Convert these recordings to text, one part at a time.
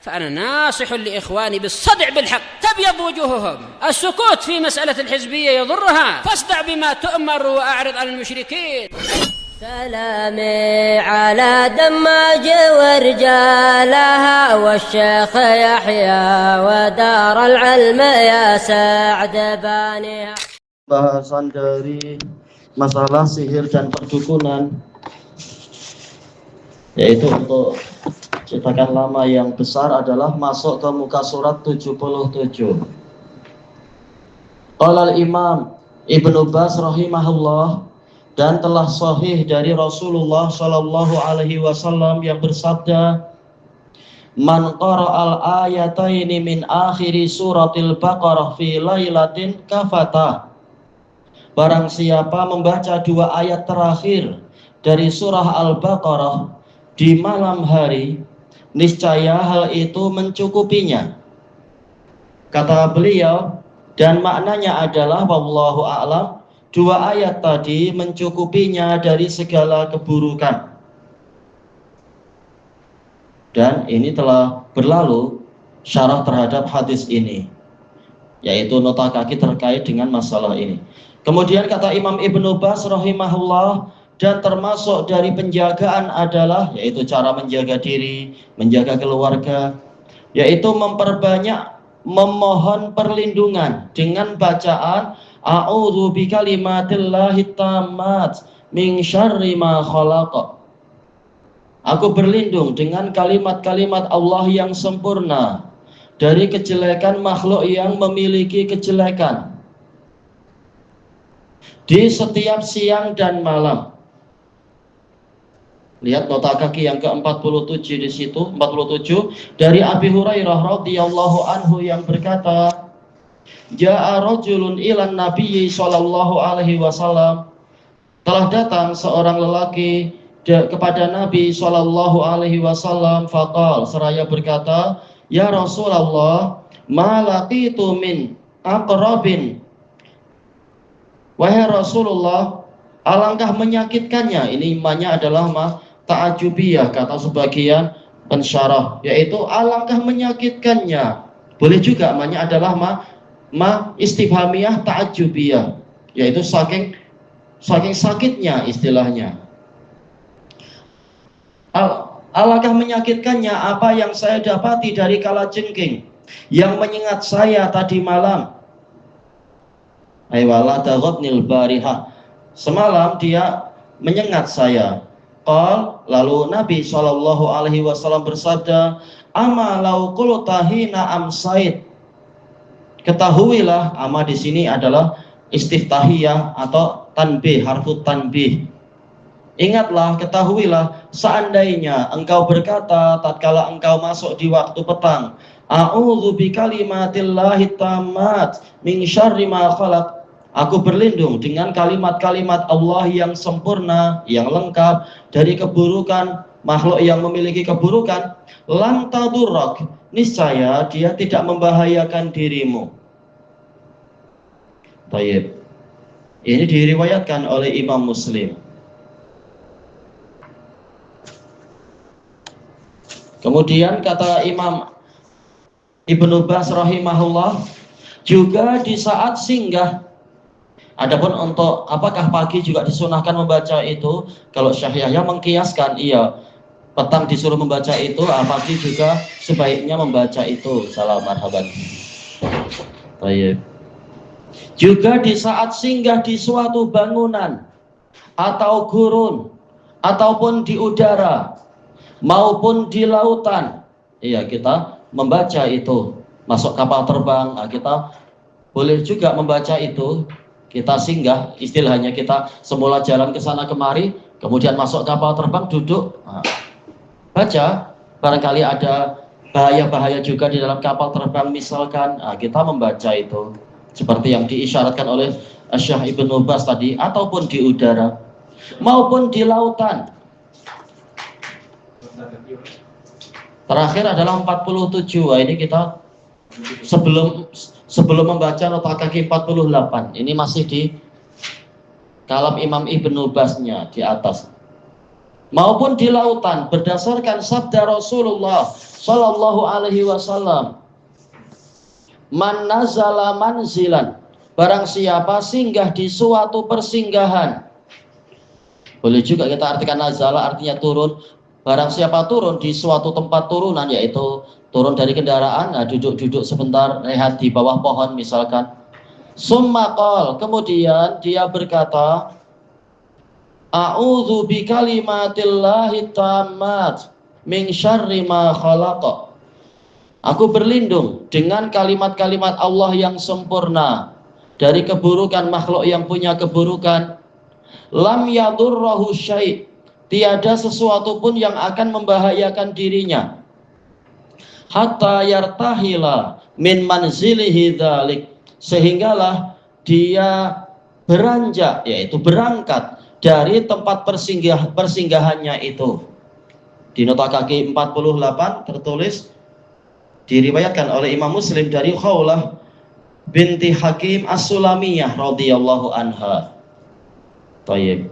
فأنا ناصح لإخواني بالصدع بالحق تبيض وجوههم. السكوت في مسألة الحزبية يضرها، فاصدع بما تؤمر وأعرض عن المشركين. سلامي على دماج ورجالها والشيخ يحيى ودار العلم يا سعد بانيها. Bahasan dari masalah sihir dan perdukunan, yaitu untuk cetakan lama yang besar adalah masuk ke muka surat 77. Qala al-Imam Ibnu Baz rahimahullah, dan telah sahih dari Rasulullah sallallahu alaihi wasallam yang bersabda, man qara'al ayataini min akhiri suratil Baqarah fi lailatin kafata. Barang siapa membaca dua ayat terakhir dari surah Al-Baqarah di malam hari, niscaya hal itu mencukupinya. Kata beliau, dan maknanya adalah wallahu a'lam, dua ayat tadi mencukupinya dari segala keburukan. Dan ini telah berlalu syarah terhadap hadis ini, yaitu nota kaki terkait dengan masalah ini. Kemudian kata Imam Ibnu Baz rahimahullah, dan termasuk dari penjagaan adalah, yaitu cara menjaga diri, menjaga keluarga, yaitu memperbanyak memohon perlindungan dengan bacaan a'udzu bikalimatillahi tammat min syarri ma khalaq. Aku berlindung dengan kalimat-kalimat Allah yang sempurna dari kejelekan makhluk yang memiliki kejelekan. Di setiap siang dan malam. Lihat nota kaki yang ke-47 di situ, 47, dari Abi Hurairah radhiyallahu anhu yang berkata, Ja'a rajulun ilan nabiyyi sallallahu alaihi wasallam. Telah datang seorang lelaki kepada Nabi sallallahu alaihi wasallam, faqal, seraya berkata, ya Rasulullah, ma laqitu min aqrabin. Wahai Rasulullah, alangkah menyakitkannya. Ini imannya adalah ta'ajubiyah, kata sebagian pensyarah, yaitu alangkah menyakitkannya. Boleh juga imannya adalah istifhamiyah ta'ajubiyah, yaitu saking sakitnya istilahnya. Alangkah menyakitkannya apa yang saya dapati dari kalajengking yang menyengat saya tadi malam. Aywala taghabnil barihah, semalam dia menyengat saya. Qal, lalu Nabi sallallahu alaihi wasallam bersabda, ama lau qulta hina amsait. Ketahuilah, ama di sini adalah istiftahiyah atau tanbih, harfu tanbih. Ingatlah, ketahuilah, seandainya engkau berkata tatkala engkau masuk di waktu petang, a'udzu bikalimatillahi tammat min syarri ma khalaq. Aku berlindung dengan kalimat-kalimat Allah yang sempurna, yang lengkap dari keburukan makhluk yang memiliki keburukan. Lam tadurrak, niscaya dia tidak membahayakan dirimu. Baik. Ini diriwayatkan oleh Imam Muslim. Kemudian kata Imam Ibnu Baz rahimahullah, juga di saat singgah. Adapun untuk apakah pagi juga disunahkan membaca itu, kalau Syekh Yahya mengkiaskan, iya, petang disuruh membaca itu, pagi juga sebaiknya membaca itu. Salam marhaban. Baik. Juga di saat singgah di suatu bangunan atau gurun ataupun di udara maupun di lautan, iya, kita membaca itu. Masuk kapal terbang, kita boleh juga membaca itu. Kita singgah, istilahnya kita semula jalan ke sana kemari, kemudian masuk kapal terbang, duduk, baca. Barangkali ada bahaya-bahaya juga di dalam kapal terbang misalkan, kita membaca itu seperti yang diisyaratkan oleh Syekh Ibnu Baz tadi, ataupun di udara maupun di lautan. Terakhir adalah 47. Ini kita sebelum membaca nota kaki 48. Ini masih di kalam Imam Ibnu Baznya di atas. Maupun di lautan, berdasarkan sabda Rasulullah sallallahu alaihi wasallam, man nazala manzilan, barang siapa singgah di suatu persinggahan. Boleh juga kita artikan nazala artinya turun. Barang siapa turun di suatu tempat turunan, yaitu turun dari kendaraan, duduk-duduk sebentar, rehat di bawah pohon misalkan. Summa qol, kemudian dia berkata, a'udzu bikalimatillahi tammat min syarri ma khalaqa. Aku berlindung dengan kalimat-kalimat Allah yang sempurna dari keburukan makhluk yang punya keburukan. Lam yadurrahu syai', tiada sesuatu pun yang akan membahayakan dirinya. Hatta yartahila min manzilihi dzalik, sehinggalah dia beranjak, yaitu berangkat dari tempat persinggahannya itu. Di nota kaki 48 tertulis, diriwayatkan oleh Imam Muslim dari Khawlah binti Hakim As-Sulamiyah radhiyallahu anha. Tayyib.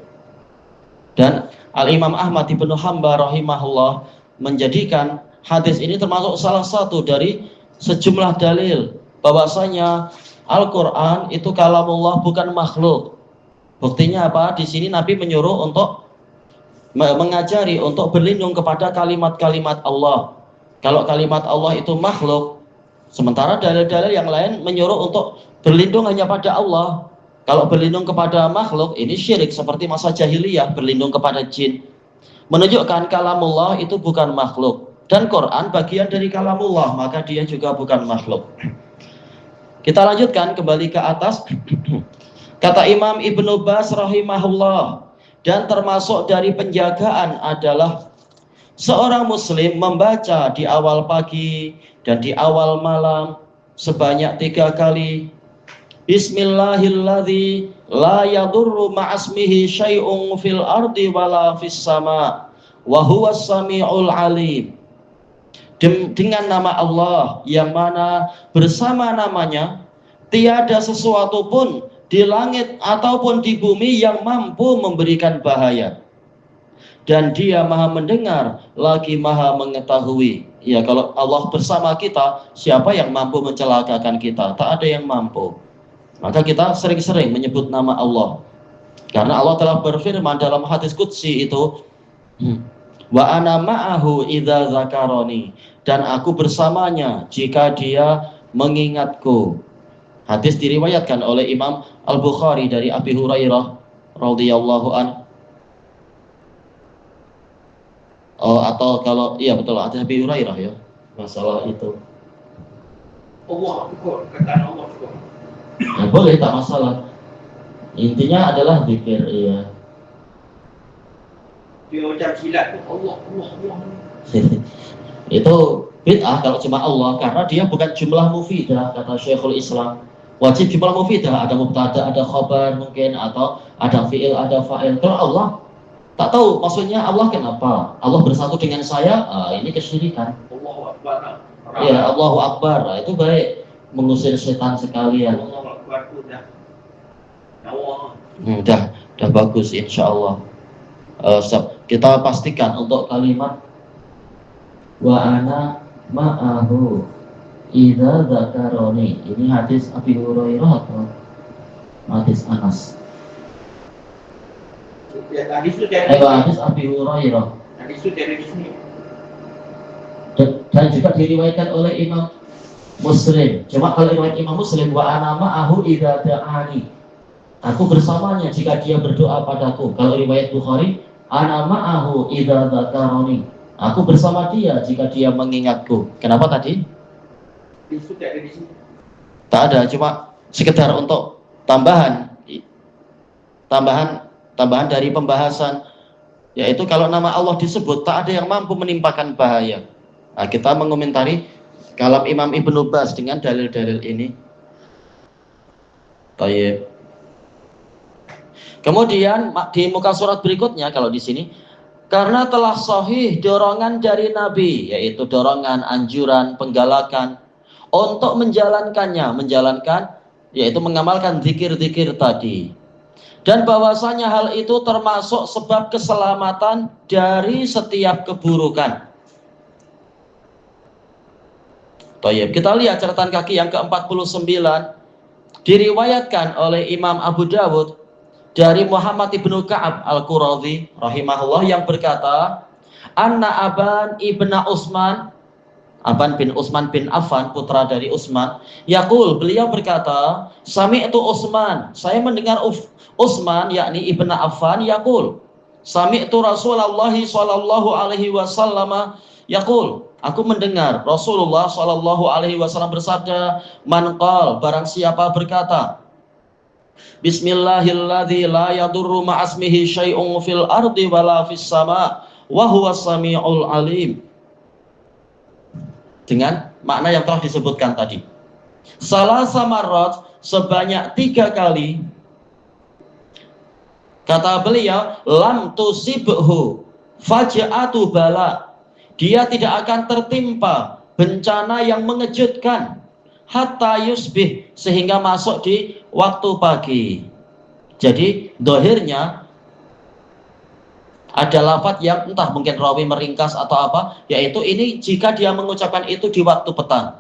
Dan Al-Imam Ahmad ibnu Hanbal rahimahullah menjadikan hadis ini termasuk salah satu dari sejumlah dalil bahwasanya Al-Quran itu kalamullah, bukan makhluk. Buktinya apa? Di sini Nabi menyuruh untuk mengajari untuk berlindung kepada kalimat-kalimat Allah. Kalau kalimat Allah itu makhluk, sementara dalil-dalil yang lain menyuruh untuk berlindung hanya pada Allah. Kalau berlindung kepada makhluk, ini syirik seperti masa jahiliyah, berlindung kepada jin. Menunjukkan kalamullah itu bukan makhluk. Dan Quran bagian dari kalamullah, maka dia juga bukan makhluk. Kita lanjutkan kembali ke atas. Kata Imam Ibnu Baz rahimahullah, dan termasuk dari penjagaan adalah seorang muslim membaca di awal pagi dan di awal malam sebanyak 3 kali. Bismillahilladzi la yadurru ma'asmihi syai'un fil ardi wala fis sama wa huwas sami'ul alim. Dengan nama Allah yang mana bersama namanya tiada sesuatu pun di langit ataupun di bumi yang mampu memberikan bahaya, dan dia maha mendengar lagi maha mengetahui. Ya, kalau Allah bersama kita, siapa yang mampu mencelakakan kita? Tak ada yang mampu. Maka kita sering-sering menyebut nama Allah, karena Allah telah berfirman dalam hadis qudsi itu, wa ana ma'ahu idza zakaroni, dan aku bersamanya jika dia mengingatku. Hadis diriwayatkan oleh Imam Al-Bukhari dari Abi Hurairah radhiyallahu an. Atau kalau iya betul, hadis Abi Hurairah ya, masalah itu. Allah Akbar, kataan Allah Akbar. Ya, boleh, tak masalah. Intinya adalah zikir, iya. Dia macam silat tu, Allah. Itu bid'ah kalau cuma Allah, karena dia bukan jumlah mufidah, kata Syekhul Islam. Wajib jumlah mufidah, ada mubtada, ada khabar mungkin, atau ada fi'il, ada fa'il. Kalau Allah, tak tahu maksudnya Allah kenapa? Allah bersatu dengan saya, ini kesyirikan. Allahu Akbar. Ya, Allahu Akbar, itu baik, mengusir setan sekalian. Allahu Akbar tu dah. Dah bagus insya Allah. Kita pastikan untuk kalimat wa ana ma'ahu idza dzakaroni. Ini hadis Abi Hurairah atau hadis Anas? Hadis itu dari Hadis Abi Hurairah. Hadis itu dari sini. Dan juga diriwayatkan oleh Imam Muslim. Cuma kalau riwayat Imam Muslim, wa ana ma'ahu idza da'ani, aku bersamanya jika dia berdoa padaku. Kalau riwayat Bukhari, ana ma'ahu idza dzakaroni, aku bersama dia jika dia mengingatku. Kenapa tadi? Itu dari sini. Tak ada, cuma sekedar untuk tambahan dari pembahasan, yaitu kalau nama Allah disebut tak ada yang mampu menimpakan bahaya. Nah, kita mengomentari kalam Imam Ibnu Baz dengan dalil-dalil ini. Tayyib. Kemudian di muka surat berikutnya, kalau di sini, karena telah sahih dorongan dari Nabi, yaitu dorongan, anjuran, penggalakan untuk menjalankannya, yaitu mengamalkan zikir-zikir tadi. Dan bahwasanya hal itu termasuk sebab keselamatan dari setiap keburukan. Baik, kita lihat catatan kaki yang ke-49 diriwayatkan oleh Imam Abu Dawud dari Muhammad ibnu Ka'ab al-Quradhi rahimahullah yang berkata, Anna Aban ibna Utsman, Aban bin Utsman bin Affan, putra dari Utsman, yaqul, beliau berkata, sami'tu Utsman, saya mendengar Utsman yakni ibna Affan, yaqul, sami'tu Rasulullah sallallahu alaihi wasallam yaqul, aku mendengar Rasulullah sallallahu alaihi wasallam bersabda, man qal, barang siapa berkata, Bismillahilladzi la yadurru ma'asmihi syai'un fil ardi wala fis sama' wa huwas sami'ul alim, dengan makna yang telah disebutkan tadi. Salasa marrat, sebanyak 3 kali. Kata beliau, lam tusibhu faja'atu bala, dia tidak akan tertimpa bencana yang mengejutkan hatta yusbih, sehingga masuk di waktu pagi. Jadi dohirnya ada lafaz yang entah mungkin rawi meringkas atau apa, yaitu ini jika dia mengucapkan itu di waktu petang.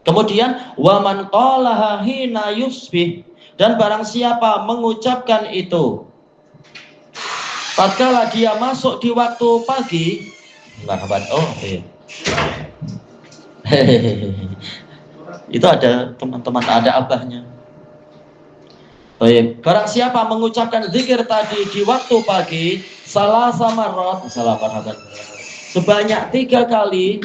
Kemudian waman qalaha hina yusbih, dan barang siapa mengucapkan itu tatkala dia masuk di waktu pagi. Oh iya. Itu ada teman-teman, ada abahnya. Baik, barang siapa mengucapkan zikir tadi di waktu pagi, salah marrat, salah marhaban, sebanyak 3 kali,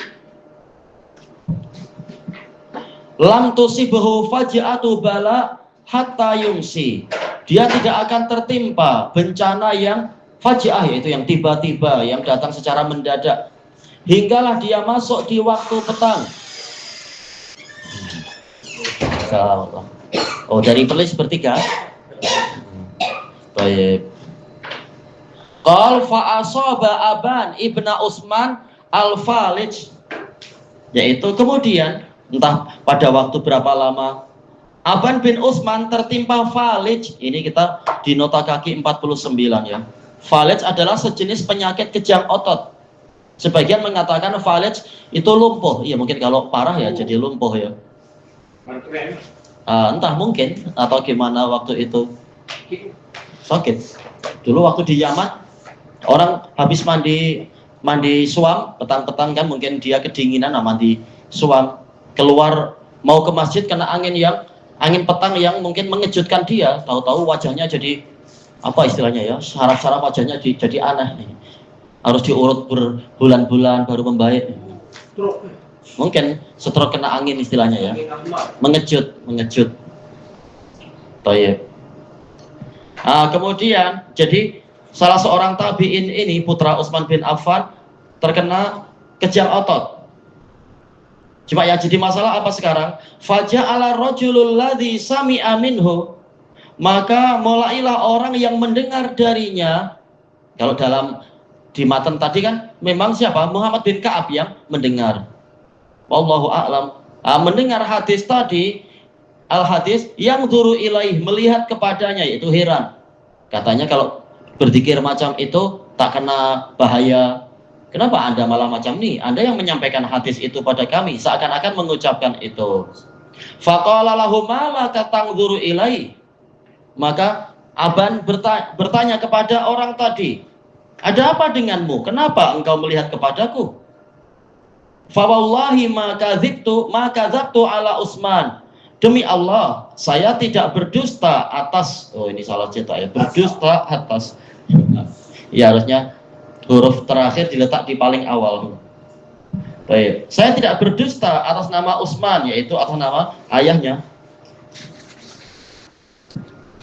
lam tusibhu faj'atu bala hatta yumsi, dia tidak akan tertimpa bencana yang faj'ah, yaitu yang tiba-tiba, yang datang secara mendadak, hinggalah dia masuk di waktu petang. Oh, dari pelis bertiga. Baik. Qal fa asaba Aban ibna Utsman al-Falij, yaitu kemudian entah pada waktu berapa lama Aban bin Utsman tertimpa falij. Ini kita di nota kaki 49 ya. Falij adalah sejenis penyakit kejang otot. Sebagian mengatakan falij itu lumpuh. Iya, mungkin kalau parah ya jadi lumpuh ya. Entah mungkin atau gimana waktu itu sakit. Dulu waktu di Yaman, orang habis mandi suam petang-petang kan, mungkin dia kedinginan, mandi suam, keluar mau ke masjid kena angin petang yang mungkin mengejutkan dia. Tahu-tahu wajahnya jadi apa istilahnya ya, saraf-saraf wajahnya jadi aneh. Harus diurut berbulan-bulan baru membaik. Mungkin stroke kena angin istilahnya ya. Mengejut. Baik. Kemudian jadi salah seorang tabi'in ini, putra Utsman bin Affan, terkena kejang otot. Cuma yang jadi masalah apa sekarang? Faja'ala rajulul ladzi sami'a minhu, maka mulailah orang yang mendengar darinya. Kalau dalam di matan tadi kan memang siapa? Muhammad bin Ka'ab yang mendengar. Wallahu a'lam. Mendengar hadis tadi, al-hadis yang dzuru ilaih, melihat kepadanya, yaitu heran. Katanya kalau berzikir macam itu tak kena bahaya. Kenapa Anda malah macam ini? Anda yang menyampaikan hadis itu pada kami, seakan-akan mengucapkan itu. Faqala lahu ma tatangdzuru ilaih. Maka Aban bertanya kepada orang tadi, ada apa denganmu? Kenapa engkau melihat kepadaku? Fa wallahi ma kadzabtu ala Utsman. Demi Allah, saya tidak berdusta atas, ini salah cetak ya, berdusta atas. Ya, harusnya huruf terakhir diletak di paling awal. Baik, saya tidak berdusta atas nama Utsman, yaitu atas nama ayahnya.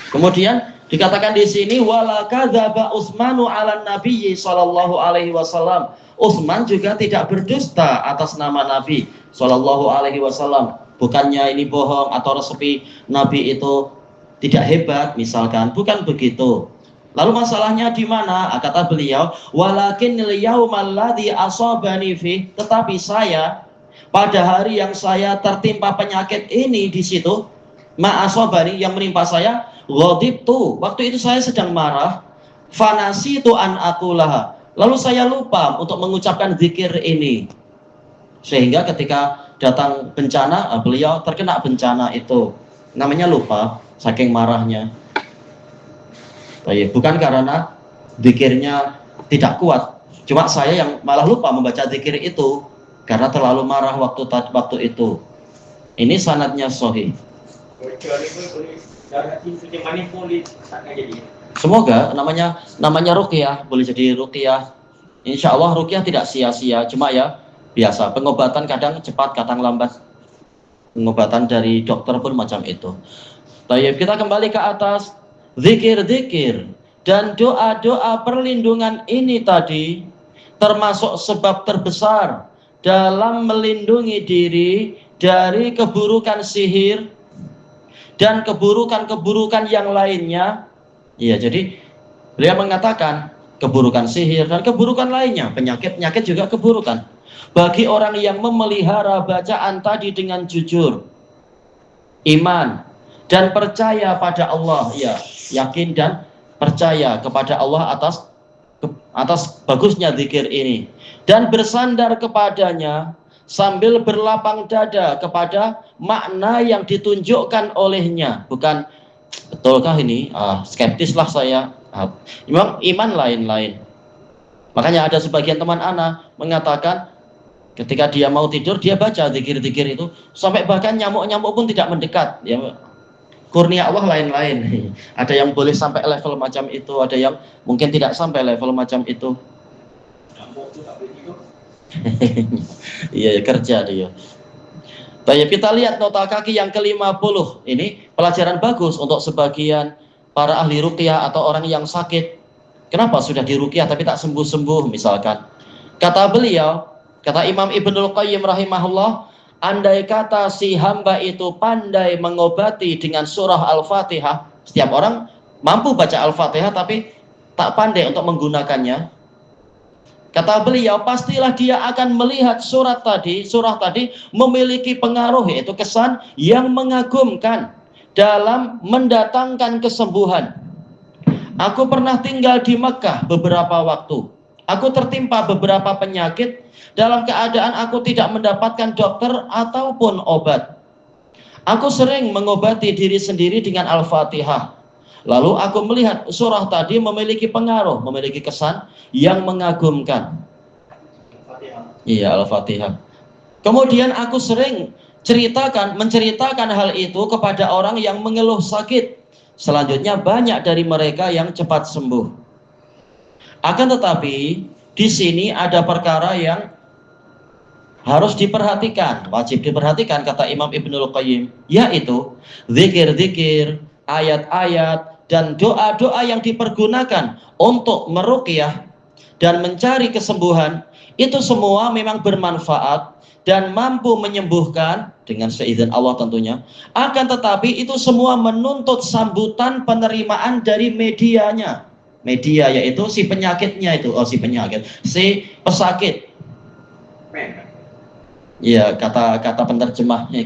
Kemudian dikatakan di sini wala kadzaba Utsmanu 'alan nabiyyi sallallahu alaihi wasallam. Utsman juga tidak berdusta atas nama Nabi sallallahu alaihi wasallam. Bukannya ini bohong atau resepi Nabi itu tidak hebat misalkan, bukan begitu. Lalu masalahnya di mana? Kata beliau, walakinnal yaumal ladzi asabani fi, tetapi saya pada hari yang saya tertimpa penyakit ini di situ, ma asabani, yang menimpa saya, ghadibtu, waktu itu saya sedang marah, fanasitu an aqulaha, lalu saya lupa untuk mengucapkan zikir ini. Sehingga ketika datang bencana, beliau terkena bencana itu, namanya lupa, saking marahnya. Bukan karena zikirnya tidak kuat, cuma saya yang malah lupa membaca zikir itu karena terlalu marah waktu itu. Ini sanadnya sahih. Semoga namanya ruqyah, boleh jadi ruqyah. Insya Allah ruqyah tidak sia-sia, cuma ya biasa, pengobatan kadang cepat, kadang lambat. Pengobatan dari dokter pun macam itu. Baik, kita kembali ke atas. Zikir-zikir dan doa-doa perlindungan ini tadi termasuk sebab terbesar dalam melindungi diri dari keburukan sihir dan keburukan-keburukan yang lainnya. Iya, jadi beliau mengatakan keburukan sihir dan keburukan lainnya, penyakit juga keburukan. Bagi orang yang memelihara bacaan tadi dengan jujur, iman dan percaya pada Allah, ya, yakin dan percaya kepada Allah atas bagusnya zikir ini, dan bersandar kepadanya sambil berlapang dada kepada makna yang ditunjukkan olehnya. Bukan, betulkah ini? Skeptislah saya. Memang iman lain-lain. Makanya ada sebagian teman ana mengatakan ketika dia mau tidur dia baca zikir-zikir itu sampai bahkan nyamuk-nyamuk pun tidak mendekat. Ya, kurnia Allah lain-lain. Ada yang boleh sampai level macam itu, ada yang mungkin tidak sampai level macam itu. Iya, kerja dia. Baik, kita lihat nota kaki yang ke-50. Ini pelajaran bagus untuk sebagian para ahli ruqyah atau orang yang sakit. Kenapa sudah diruqyah tapi tak sembuh-sembuh misalkan. Kata beliau, kata Imam Ibnul Qayyim rahimahullah, andai kata si hamba itu pandai mengobati dengan surah Al-Fatihah, setiap orang mampu baca Al-Fatihah tapi tak pandai untuk menggunakannya. Kata beliau, pastilah dia akan melihat surah tadi memiliki pengaruh, yaitu kesan yang mengagumkan dalam mendatangkan kesembuhan. Aku pernah tinggal di Mekah beberapa waktu. Aku tertimpa beberapa penyakit dalam keadaan aku tidak mendapatkan dokter ataupun obat. Aku sering mengobati diri sendiri dengan Al-Fatihah. Lalu aku melihat surah tadi memiliki pengaruh, memiliki kesan yang mengagumkan. Iya, Al-Fatihah. Kemudian aku sering menceritakan hal itu kepada orang yang mengeluh sakit. Selanjutnya banyak dari mereka yang cepat sembuh. Akan tetapi di sini ada perkara yang harus diperhatikan, wajib diperhatikan kata Imam Ibnul Qayyim, yaitu zikir-zikir, ayat-ayat dan doa-doa yang dipergunakan untuk meruqyah dan mencari kesembuhan, itu semua memang bermanfaat dan mampu menyembuhkan dengan seizin Allah tentunya. Akan tetapi itu semua menuntut sambutan penerimaan dari medianya. Media yaitu si penyakitnya itu, si pesakit. Ya, kata penerjemahnya,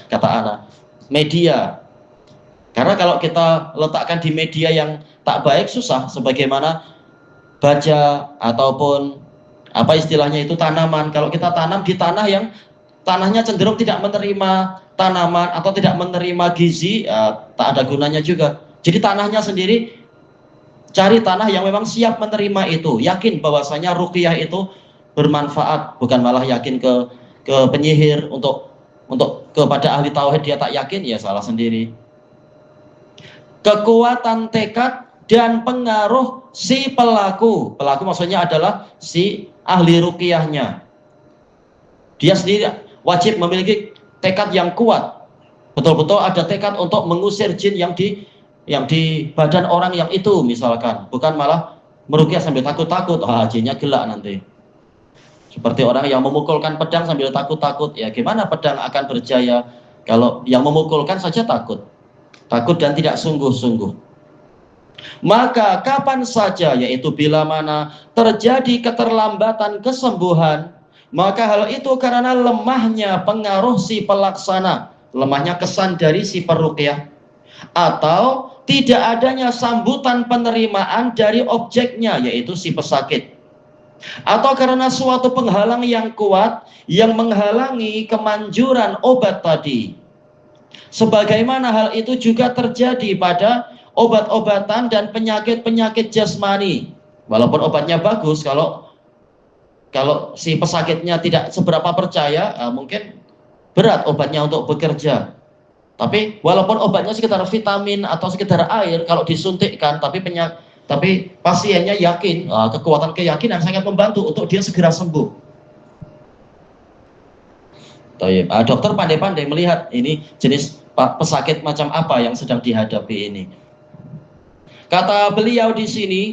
kata ana. Media. Karena kalau kita letakkan di media yang tak baik susah, sebagaimana baja ataupun apa istilahnya itu tanaman. Kalau kita tanam di tanah yang tanahnya cenderung tidak menerima tanaman atau tidak menerima gizi, ya, tak ada gunanya juga. Jadi tanahnya sendiri, cari tanah yang memang siap menerima itu, yakin bahwasanya ruqyah itu bermanfaat, bukan malah yakin ke penyihir untuk kepada ahli tauhid dia tak yakin, ya salah sendiri. Kekuatan tekad dan pengaruh si pelaku maksudnya adalah si ahli ruqyahnya. Dia sendiri wajib memiliki tekad yang kuat, betul-betul ada tekad untuk mengusir jin yang di badan orang yang itu misalkan, bukan malah meruqyah sambil takut-takut, jinnya gelak nanti. Seperti orang yang memukulkan pedang sambil takut-takut, ya gimana pedang akan berjaya kalau yang memukulkan saja takut dan tidak sungguh-sungguh. Maka kapan saja, yaitu bila mana terjadi keterlambatan kesembuhan, maka hal itu karena lemahnya pengaruh si pelaksana, lemahnya kesan dari si peruqyah, atau tidak adanya sambutan penerimaan dari objeknya, yaitu si pesakit. atau karena suatu penghalang yang kuat yang menghalangi kemanjuran obat tadi. Sebagaimana hal itu juga terjadi pada obat-obatan dan penyakit-penyakit jasmani. Walaupun obatnya bagus, kalau si pesakitnya tidak seberapa percaya, mungkin berat obatnya untuk bekerja. Tapi walaupun obatnya sekitar vitamin atau sekitar air, kalau disuntikkan, tapi pasiennya yakin, kekuatan keyakinan sangat membantu untuk dia segera sembuh. Dokter pandai-pandai melihat ini jenis pesakit macam apa yang sedang dihadapi ini. Kata beliau di sini,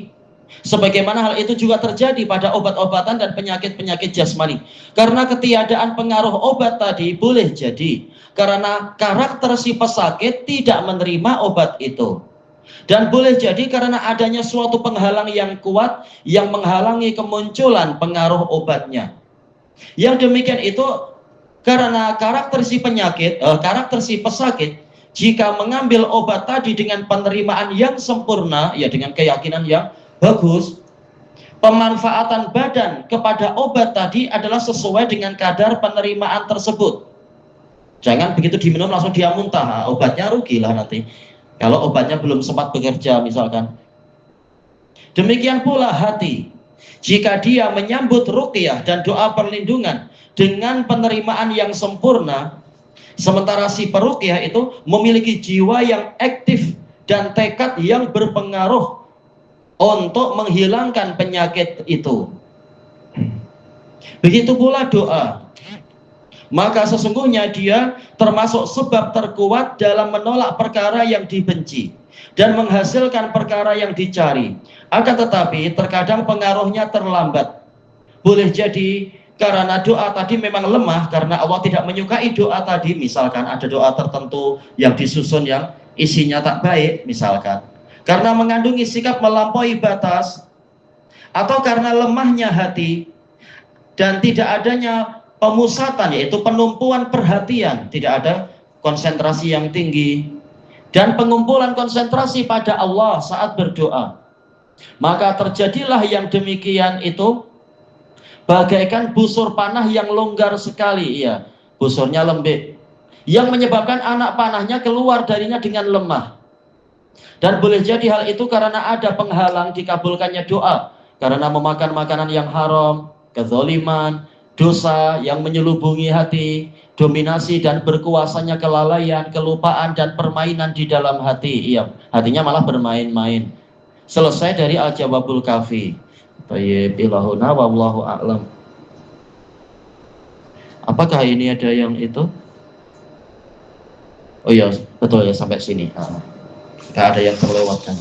sebagaimana hal itu juga terjadi pada obat-obatan dan penyakit-penyakit jasmani. Karena ketiadaan pengaruh obat tadi boleh jadi karena karakter si pesakit tidak menerima obat itu. Dan boleh jadi karena adanya suatu penghalang yang kuat yang menghalangi kemunculan pengaruh obatnya. Yang demikian itu karena karakter si pesakit jika mengambil obat tadi dengan penerimaan yang sempurna, ya dengan keyakinan yang bagus, pemanfaatan badan kepada obat tadi adalah sesuai dengan kadar penerimaan tersebut. Jangan begitu diminum langsung dia muntah, obatnya rugilah nanti. Kalau obatnya belum sempat bekerja misalkan. Demikian pula hati. Jika dia menyambut ruqyah dan doa perlindungan dengan penerimaan yang sempurna, sementara si peruqyah itu memiliki jiwa yang aktif dan tekad yang berpengaruh untuk menghilangkan penyakit itu. Begitu pula doa. Maka sesungguhnya dia termasuk sebab terkuat dalam menolak perkara yang dibenci dan menghasilkan perkara yang dicari. Akan tetapi terkadang pengaruhnya terlambat. Boleh jadi karena doa tadi memang lemah, karena Allah tidak menyukai doa tadi. Misalkan ada doa tertentu yang disusun yang isinya tak baik misalkan, karena mengandungi sikap melampaui batas, atau karena lemahnya hati dan tidak adanya pemusatan, yaitu penumpuan perhatian, tidak ada konsentrasi yang tinggi dan pengumpulan konsentrasi pada Allah saat berdoa, maka terjadilah yang demikian itu bagaikan busur panah yang longgar sekali, ya, busurnya lembek, yang menyebabkan anak panahnya keluar darinya dengan lemah. Dan boleh jadi hal itu karena ada penghalang dikabulkannya doa, karena memakan makanan yang haram, kezaliman, dosa yang menyelubungi hati, dominasi dan berkuasanya kelalaian, kelupaan dan permainan di dalam hati. Iya, hatinya malah bermain-main. Selesai dari Al-Jawabul Kafi. Tayyib ilahuna wallahu a'lam. Apakah ini ada yang itu? Oh iya, betul ya, sampai sini. Gak ada yang terlewatkan.